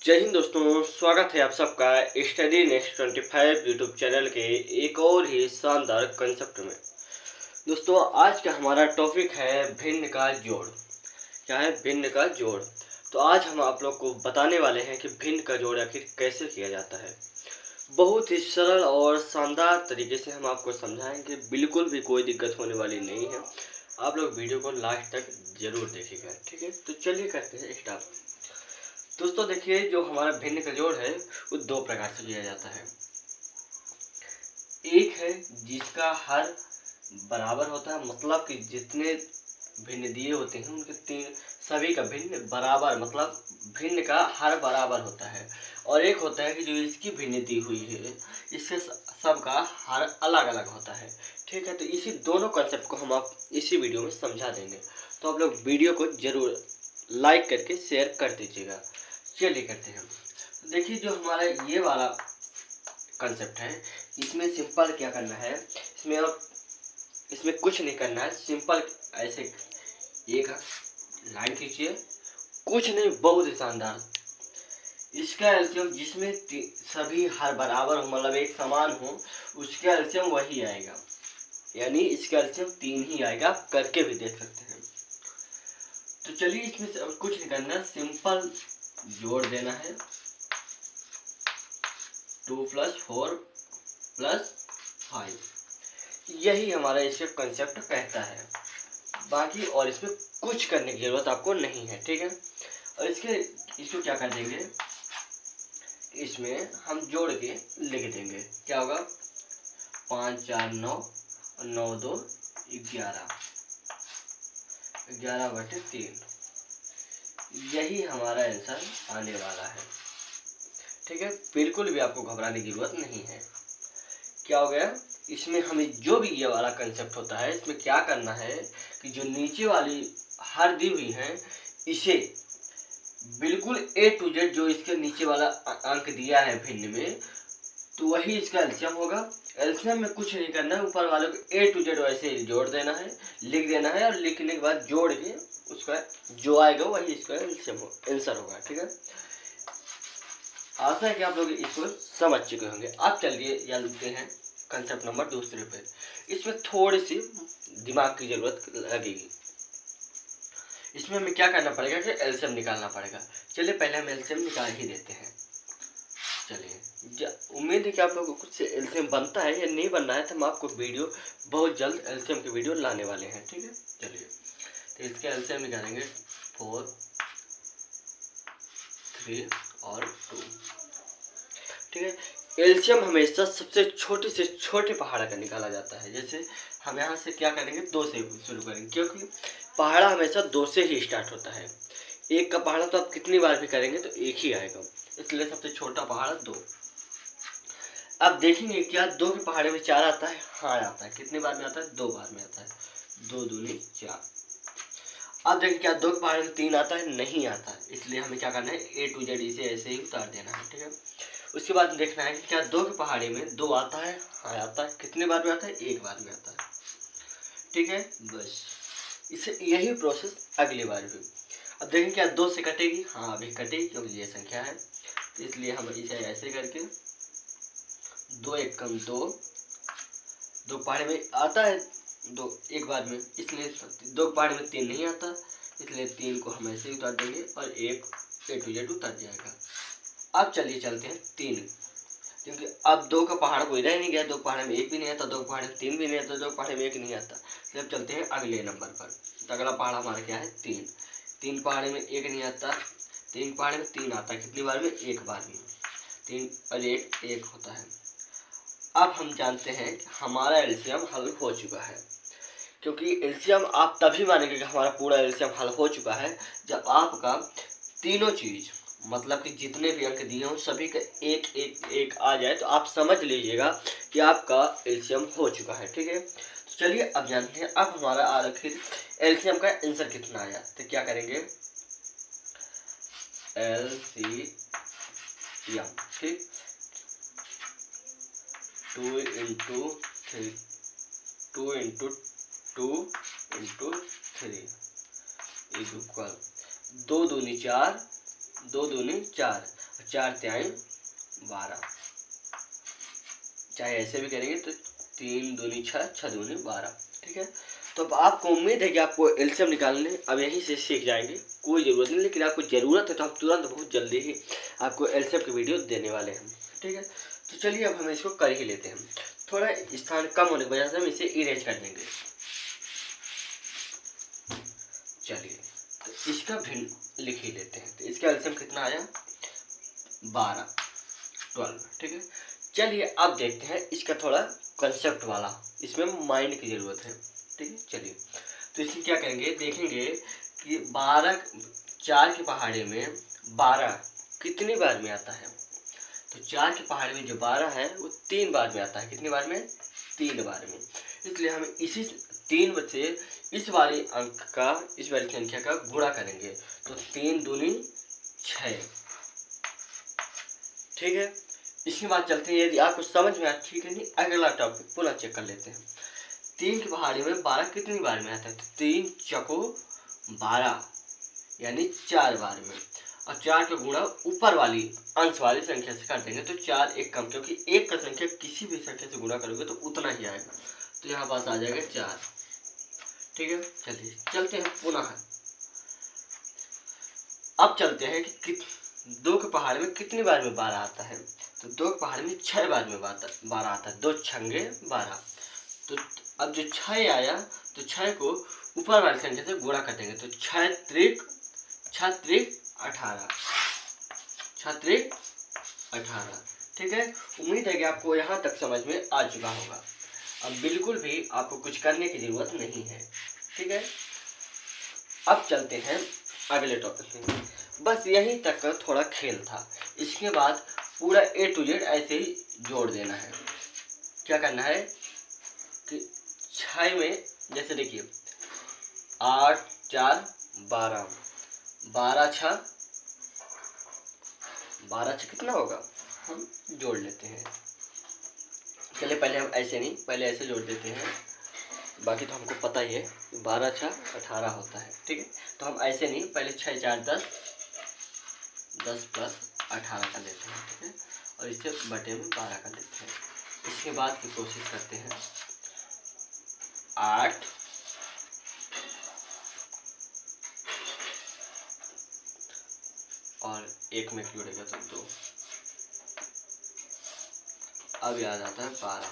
जय हिंद दोस्तों, स्वागत है आप सबका स्टडी नेक्स्ट 25 यूट्यूब चैनल के एक और ही शानदार कंसेप्ट में। दोस्तों आज का हमारा टॉपिक है भिन्न का जोड़। क्या है? भिन्न का जोड़। तो आज हम आप लोग को बताने वाले हैं कि भिन्न का जोड़ आखिर कैसे किया जाता है। बहुत ही सरल और शानदार तरीके से हम आपको समझाएंगे, बिल्कुल भी कोई दिक्कत होने वाली नहीं है। आप लोग वीडियो को लास्ट तक जरूर देखिएगा, ठीक है? तो चलिए करते हैं स्टार्ट। दोस्तों देखिए, जो हमारा भिन्न का जोड़ है वो दो प्रकार से किया जाता है। एक है जिसका हर बराबर होता है, मतलब कि जितने भिन्न दिए होते हैं उनके तीन सभी का भिन्न बराबर, मतलब भिन्न का हर बराबर होता है। और एक होता है कि जो इसकी भिन्न दी हुई है इससे सबका हर अलग अलग होता है। ठीक है, तो इसी दोनों कंसेप्ट को हम आप इसी वीडियो में समझा देंगे। तो आप लोग वीडियो को जरूर लाइक करके शेयर कर दीजिएगा। चलिए करते हैं। देखिए, जो हमारा ये वाला कंसेप्ट है इसमें सिंपल क्या करना है, इसमें कुछ नहीं करना है। सिंपल ऐसे एक लाइन खींचिए, कुछ नहीं, बहुत ही शानदार। इसका एलसीएम जिसमें सभी हर बराबर हो, मतलब एक समान हो, उसका एलसीएम वही आएगा। यानी इसका एलसीएम 3 ही आएगा। आप करके भी देख सकते हैं। तो चलिए, इसमें कुछ नहीं करना, सिंपल जोड़ देना है। 2 + 4 + 5, यही हमारा इसका कंसेप्ट कहता है। बाकी और इसमें कुछ करने की जरूरत आपको नहीं है, ठीक है? और इसको क्या कर देंगे, इसमें हम जोड़ के लिख देंगे। क्या होगा? 5 4 9 9 2 11, 11/3, यही हमारा आंसर आने वाला है। ठीक है, बिल्कुल भी आपको घबराने की जरूरत नहीं है। क्या हो गया? इसमें हमें जो भी ये वाला कंसेप्ट होता है, इसमें क्या करना है कि जो नीचे वाली हर दी हुई है इसे बिल्कुल A to Z, जो इसके नीचे वाला अंक दिया है भिन्न में, तो वही इसका एलसीएम होगा। एलसीएम में कुछ नहीं करना है, ऊपर वाले को A to Z वैसे ही जोड़ देना है, लिख देना है, और लिखने के बाद जोड़ के उसका जो आएगा वही इसका एलसीएम आंसर होगा। ठीक है, आशा है कि आप लोग इसको समझ चुके होंगे। अब चलिए जानते हैं कंसेप्ट नंबर दूसरे पे। इसमें थोड़ी सी दिमाग की जरूरत लगेगी। इसमें हमें क्या करना पड़ेगा कि एलसीएम निकालना पड़ेगा। चलिए पहले हम एलसीएम निकाल ही देते हैं। चलिए, उम्मीद है कि आप लोगों को कुछ एलसीएम बनता है या नहीं बनना है, तो हम आपको वीडियो बहुत जल्द एलसीएम की वीडियो लाने वाले हैं। ठीक है, चलिए तो इसके एलसीएम निकालेंगे 4 3 और 2। ठीक है, एलसीएम हमेशा सबसे छोटे से छोटे पहाड़ का निकाला जाता है। जैसे हम यहाँ से क्या करेंगे, 2 से शुरू करेंगे, क्योंकि पहाड़ा हमेशा 2 से ही स्टार्ट होता है। एक का पहाड़ा तो आप कितनी बार भी करेंगे तो एक ही आएगा, इसलिए सबसे छोटा पहाड़ा 2। अब देखेंगे क्या 2 के पहाड़े में 4 आता है? हाँ आता है। कितनी बार में आता है? 2 बार में आता है। 2 दूनी 4। अब देखिए क्या 2 के पहाड़े में 3 आता है? नहीं आता है, इसलिए हमें क्या करना है, A to Z इसे ऐसे ही उतार देना है। ठीक है, उसके बाद देखना है कि क्या 2 के पहाड़े में 2 आता है? हाँ आता है। कितने बार में आता है? 1 बार में आता है। ठीक है, बस इसे यही प्रोसेस अगली बार भी। अब देखें क्या 2 से कटेगी? हाँ अभी कटेगी, क्योंकि ये संख्या है, तो इसलिए हम इसे ऐसे करके 2 × 1 = 2। 2 पहाड़े में आता है 2 एक बार में, इसलिए 2 पहाड़े में 3 नहीं आता, इसलिए 3 को हम ऐसे ही उतार देंगे और 1 A to Z उतार जाएगा। अब चलिए चलते हैं 3, क्योंकि अब 2 का पहाड़ कोई रह नहीं गया। 2 पहाड़े में 1 भी नहीं आता, 2 पहाड़े में 3 भी नहीं आता, 2 पहाड़े में 1 नहीं आता। तो अब चलते हैं अगले नंबर पर। तो अगला पहाड़ हमारा क्या है? 3। 3 पहाड़े में 1 नहीं आता, 3 पहाड़े में 3 आता है। कितनी बार में? 1 बार में। 3 और 1 1 होता है। अब हम जानते हैं कि हमारा एलसीएम हल हो चुका है, क्योंकि एलसीएम आप तभी मानेंगे कि हमारा पूरा एलसीएम हल हो चुका है जब आपका तीनों चीज, मतलब कि जितने भी अंक दिए हों सभी का 1 1 1 आ जाए, तो आप समझ लीजिएगा कि आपका एलसीएम हो चुका है। ठीक है, तो चलिए अब जानते हैं अब हमारा आखिर एलसीएम का आंसर कितना आया। तो क्या करेंगे, एलसीएम, ठीक, 2 × 3 2 × 2 × 3 इज इक्वल 2 दूनी 4, 2 दूनी 4। 4 तिहाई 12, चाहे ऐसे भी करेंगे तो 3 दूनी 6, 6 दूनी 12। ठीक है, तो अब आपको उम्मीद है कि आपको एलसीएम निकालने अब यहीं से सीख जाएंगे, कोई ज़रूरत नहीं, लेकिन आपको ज़रूरत है तो हम तुरंत बहुत जल्दी ही आपको एलसीएम की वीडियो देने वाले हैं। ठीक है, तो चलिए अब हम इसको कर ही लेते हैं। थोड़ा स्थान कम होने की वजह से हम इसे इरेज कर देंगे। चलिए तो इसका भिन्न लिख ही लेते हैं। तो इसका एलसीएम कितना आया? 12, 12। ठीक है, चलिए अब देखते हैं इसका थोड़ा कंसेप्ट वाला, इसमें माइंड की ज़रूरत है। ठीक है, चलिए तो इसमें क्या करेंगे, देखेंगे कि 12 4 के पहाड़े में 12 कितनी बार में आता है। तो 4 के पहाड़े में जो 12 है वो 3 बार में आता है। कितनी बार में? 3 बार में। इसलिए हम इसी 3 से इस वाली अंक का, इस वाली संख्या का गुणा करेंगे। तो 3 दूनी 6। ठीक है, इसके बाद चलते हैं, यदि आपको समझ में आया ठीक है, नहीं अगला टॉपिक पुनः चेक कर लेते हैं। 3 की पहाड़ी में 12 कितनी बार में आता है? तो 3 चौको 12 यानी 4 बार में, और 4 का गुणा ऊपर वाली अंश वाली संख्या से कर देंगे। तो 4 एक कम, क्योंकि एक का संख्या किसी भी संख्या से गुणा करोगे तो उतना ही आएगा। तो यहाँ पास आ जाएगा 4। ठीक है, चलिए चलते हैं पुनः। अब चलते हैं कि 2 के पहाड़ में कितनी बार में 12 आता है। तो 2 के पहाड़ में 6 बार में 12 आता है। 2 छंगे 12। तो अब जो 6 आया तो 6 को ऊपर वाली संख्या से गुणा कर देंगे। तो 6 त्रिक 18, 6 त्रिक 18। ठीक है, उम्मीद है कि आपको यहाँ तक समझ में आ चुका होगा। अब बिल्कुल भी आपको कुछ करने की जरूरत नहीं है। ठीक है, अब चलते हैं अगले टॉपिक में। बस यहीं तक का थोड़ा खेल था। इसके बाद पूरा A to Z ऐसे ही जोड़ देना है। क्या करना है कि 6 में जैसे देखिए 8 4 12, 12 6 कितना होगा, हम जोड़ लेते हैं। चलिए पहले हम ऐसे नहीं, पहले ऐसे जोड़ देते हैं, बाकी तो हमको पता ही है 12 6 18 होता है। ठीक है, तो हम ऐसे नहीं, पहले 6 4 10, 10 प्लस 18 कर लेते हैं। ठीक है, और इससे बटे में 12 कर लेते हैं। इसके बाद की कोशिश करते हैं 8 और 1 में जोड़ेगा तो 2। अब याद आता है 12।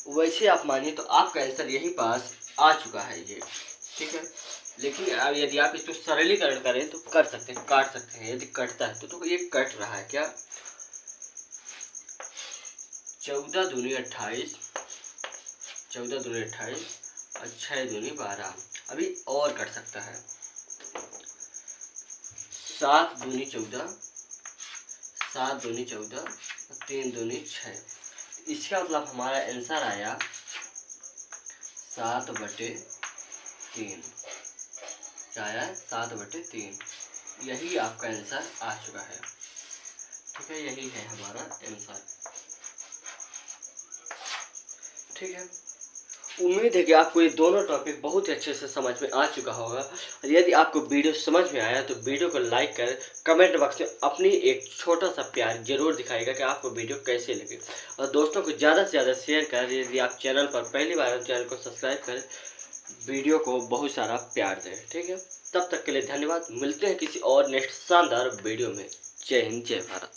वैसे आप मानिए तो आपका आंसर यही पास आ चुका है ये। ठीक है, लेकिन अब यदि आप इसको सरलीकरण करें तो कर सकते हैं, काट सकते हैं। यदि कटता है तो ये कट रहा है क्या, 14 दूनी 28, 14 दूनी 28 और 6 दूनी 12। अभी और कट सकता है, 7 दूनी 14, 7 दूनी 14 और 3 दूनी 6। इसका मतलब हमारा आंसर आया 7/3। क्या आया? 7/3। यही आपका आंसर आ चुका है। ठीक है, यही है हमारा आंसर। ठीक है, उम्मीद है कि आपको ये दोनों टॉपिक बहुत ही अच्छे से समझ में आ चुका होगा। और यदि आपको वीडियो समझ में आया तो वीडियो को लाइक कर कमेंट बॉक्स में अपनी एक छोटा सा प्यार जरूर दिखाएगा कि आपको वीडियो कैसे लगे। और दोस्तों को ज़्यादा से ज़्यादा शेयर कर, यदि आप चैनल पर पहली बार हो चैनल को सब्सक्राइब कर वीडियो को बहुत सारा प्यार दें। ठीक है, तब तक के लिए धन्यवाद। मिलते हैं किसी और नेक्स्ट शानदार वीडियो में। जय हिंद, जय भारत।